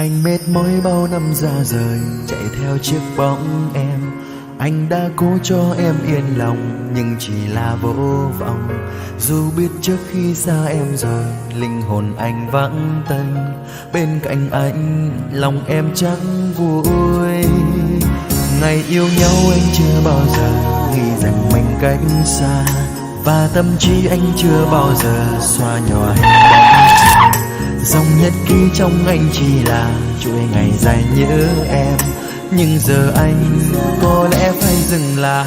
Anh mệt mỏi bao năm ra rời, chạy theo chiếc bóng em. Anh đã cố cho em yên lòng, nhưng chỉ là vô vọng. Dù biết trước khi xa em rồi, linh hồn anh vắng tênh. Bên cạnh anh, lòng em chẳng vui. Ngày yêu nhau anh chưa bao giờ nghĩ rằng mình cách xa, và tâm trí anh chưa bao giờ xóa nhòa hình bóng. Dòng nhật ký trong anh chỉ là chuỗi ngày dài nhớ em, nhưng giờ anh có lẽ phải dừng lại.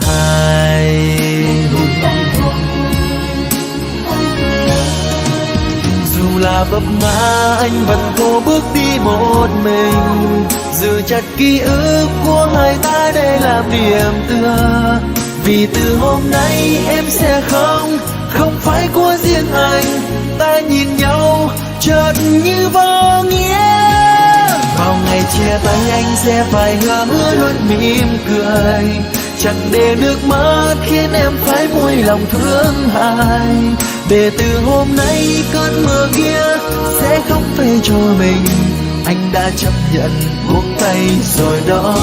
Dù là vấp ngã anh vẫn cố bước đi một mình, giữ chặt ký ức của hai ta để làm điểm tựa. Vì từ hôm nay em sẽ không phải của riêng anh. Ta nhìn nhau chợt như vô nghĩa. Vào ngày chia tay anh sẽ phải hứa luôn mỉm cười, chẳng để nước mắt khiến em phải muối lòng thương hại. Để từ hôm nay cơn mưa kia sẽ không về cho mình. Anh đã chấp nhận buông tay rồi đó,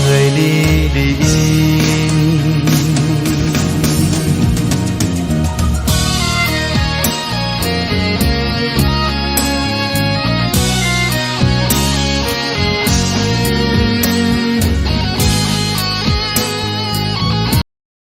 người đi đi.